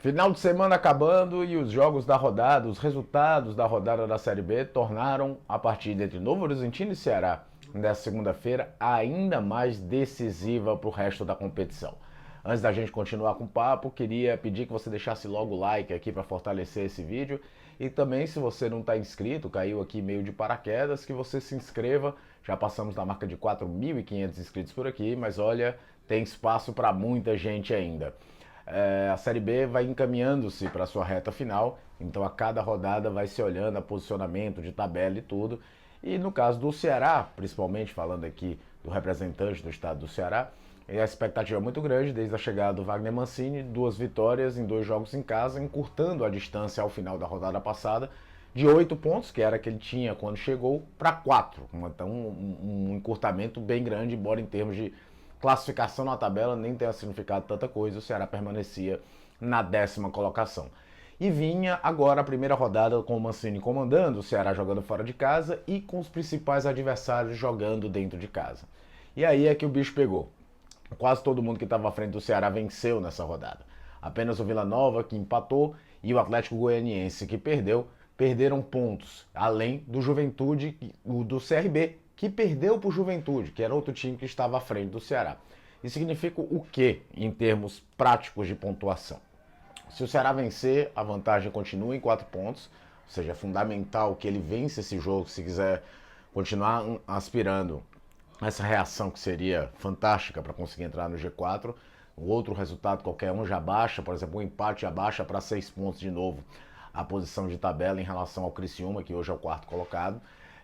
Final de semana acabando e os jogos da rodada, os resultados da rodada da Série B tornaram a partida entre Novo Horizontino e Ceará nesta segunda-feira ainda mais decisiva para o resto da competição. Antes da gente continuar com o papo, queria pedir que você deixasse logo o like aqui para fortalecer esse vídeo e também, se você não está inscrito, caiu aqui meio de paraquedas, que você se inscreva. Já passamos da marca de 4.500 inscritos por aqui, mas olha, tem espaço para muita gente ainda. A Série B vai encaminhando-se para a sua reta final, então a cada rodada vai se olhando a posicionamento de tabela e tudo. E no caso do Ceará, principalmente falando aqui do representante do estado do Ceará, a expectativa é muito grande desde a chegada do Wagner Mancini, 2 vitórias em 2 jogos em casa, encurtando a distância ao final da rodada passada de 8 pontos, que era que ele tinha quando chegou, para 4. Então um encurtamento bem grande, embora em termos de classificação na tabela nem tenha significado tanta coisa, o Ceará permanecia na 10ª colocação. E vinha agora a primeira rodada com o Mancini comandando, o Ceará jogando fora de casa e com os principais adversários jogando dentro de casa. E aí é que o bicho pegou. Quase todo mundo que estava à frente do Ceará venceu nessa rodada. Apenas o Vila Nova, que empatou, e o Atlético Goianiense, que perderam pontos, além do Juventude, do CRB, que perdeu para o Juventude, que era outro time que estava à frente do Ceará. Isso significa o quê em termos práticos de pontuação? Se o Ceará vencer, a vantagem continua em 4 pontos, ou seja, é fundamental que ele vença esse jogo se quiser continuar aspirando essa reação que seria fantástica para conseguir entrar no G4. O outro resultado, qualquer um, já baixa, por exemplo, o empate já baixa para 6 pontos de novo a posição de tabela em relação ao Criciúma, que hoje é o 4º colocado.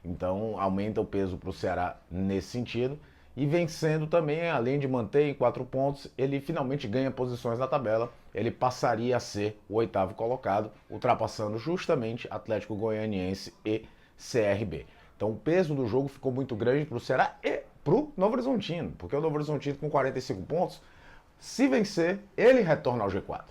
Então aumenta o peso para o Ceará nesse sentido. E vencendo também, além de manter em 4 pontos, ele finalmente ganha posições na tabela. Ele passaria a ser o 8º colocado, ultrapassando justamente Atlético Goianiense e CRB. Então o peso do jogo ficou muito grande para o Ceará e para o Novo Horizontino, porque o Novo Horizontino com 45 pontos, se vencer, ele retorna ao G4.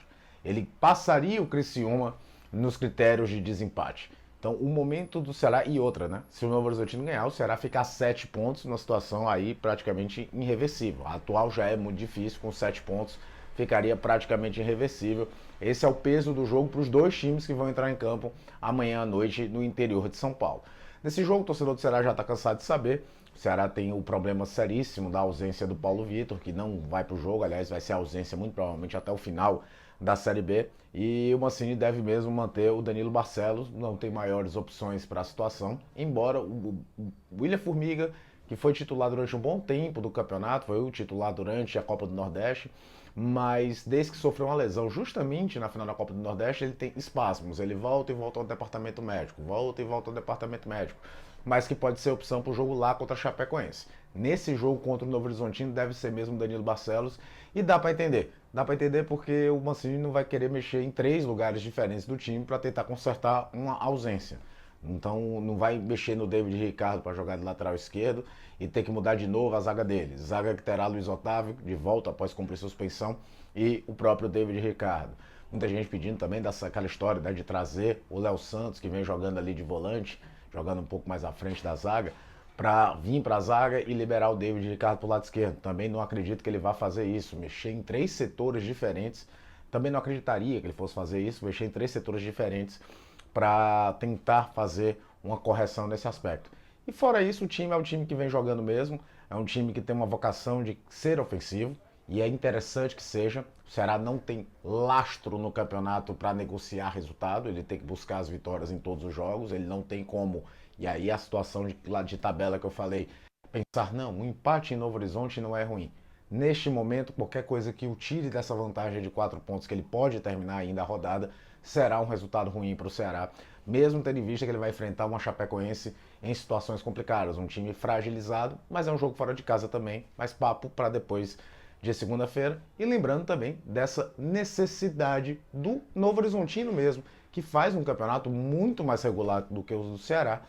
Ele passaria o Criciúma nos critérios de desempate. Então, o momento do Ceará e outra, né? Se o Novo Horizontino ganhar, o Ceará fica a 7 pontos, numa situação aí praticamente irreversível. A atual já é muito difícil, com 7 pontos ficaria praticamente irreversível. Esse é o peso do jogo para os dois times que vão entrar em campo amanhã à noite no interior de São Paulo. Nesse jogo, o torcedor do Ceará já está cansado de saber. O Ceará tem o problema seríssimo da ausência do Paulo Vitor, que não vai para o jogo, aliás, vai ser a ausência muito provavelmente até o final da Série B, e o Mancini deve mesmo manter o Danilo Barcelos, não tem maiores opções para a situação, embora o William Formiga, que foi titular durante um bom tempo do campeonato, foi o titular durante a Copa do Nordeste, mas desde que sofreu uma lesão justamente na final da Copa do Nordeste, ele tem espasmos, ele volta e volta ao departamento médico, mas que pode ser opção para o jogo lá contra a Chapecoense. Nesse jogo contra o Novo Horizontino deve ser mesmo Danilo Barcelos, e dá para entender. Dá para entender porque o Mancini não vai querer mexer em 3 lugares diferentes do time para tentar consertar uma ausência. Então não vai mexer no David Ricardo para jogar de lateral esquerdo e ter que mudar de novo a zaga dele. Zaga que terá Luiz Otávio de volta após cumprir suspensão e o próprio David Ricardo. Muita gente pedindo também aquela história, né, de trazer o Léo Santos, que vem jogando ali de volante, jogando um pouco mais à frente da zaga, para vir para a zaga e liberar o David Ricardo para o lado esquerdo. Também não acredito que ele vá fazer isso, mexer em 3 setores diferentes. Também não acreditaria que ele fosse fazer isso, mexer em 3 setores diferentes para tentar fazer uma correção nesse aspecto. E fora isso, o time é um time que vem jogando mesmo, é um time que tem uma vocação de ser ofensivo, e é interessante que seja. O Ceará não tem lastro no campeonato para negociar resultado, ele tem que buscar as vitórias em todos os jogos, ele não tem como, e aí a situação de tabela que eu falei, pensar, não, um empate em Novo Horizonte não é ruim. Neste momento, qualquer coisa que o tire dessa vantagem de 4 pontos, que ele pode terminar ainda a rodada, será um resultado ruim para o Ceará, mesmo tendo em vista que ele vai enfrentar uma Chapecoense em situações complicadas, um time fragilizado, mas é um jogo fora de casa também, mas papo para depois de segunda-feira. E lembrando também dessa necessidade do Novo Horizontino mesmo, que faz um campeonato muito mais regular do que o do Ceará,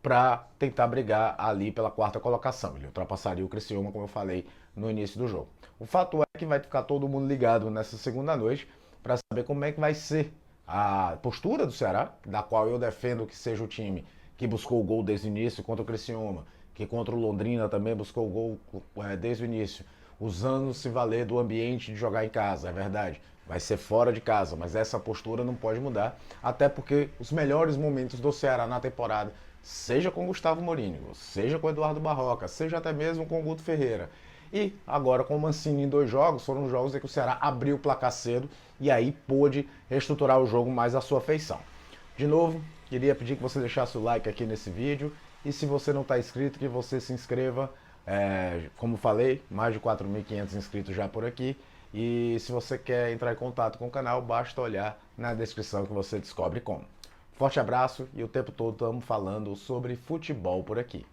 para tentar brigar ali pela 4ª colocação. Ele ultrapassaria o Criciúma, como eu falei no início do jogo. O fato é que vai ficar todo mundo ligado nessa segunda noite para saber como é que vai ser a postura do Ceará, da qual eu defendo que seja o time que buscou o gol desde o início contra o Criciúma, que contra o Londrina também buscou o gol desde o início, usando se valer do ambiente de jogar em casa, é verdade. vai ser fora de casa, mas essa postura não pode mudar, até porque os melhores momentos do Ceará na temporada, seja com Gustavo Mourinho, seja com Eduardo Barroca, seja até mesmo com Guto Ferreira, e agora com o Mancini em 2 jogos, foram jogos em que o Ceará abriu o placar cedo e aí pôde reestruturar o jogo mais à sua feição. De novo, queria pedir que você deixasse o like aqui nesse vídeo e se você não está inscrito, que você se inscreva. Como falei, mais de 4.500 inscritos já por aqui. E se você quer entrar em contato com o canal, basta olhar na descrição que você descobre como. Forte abraço e o tempo todo estamos falando sobre futebol por aqui.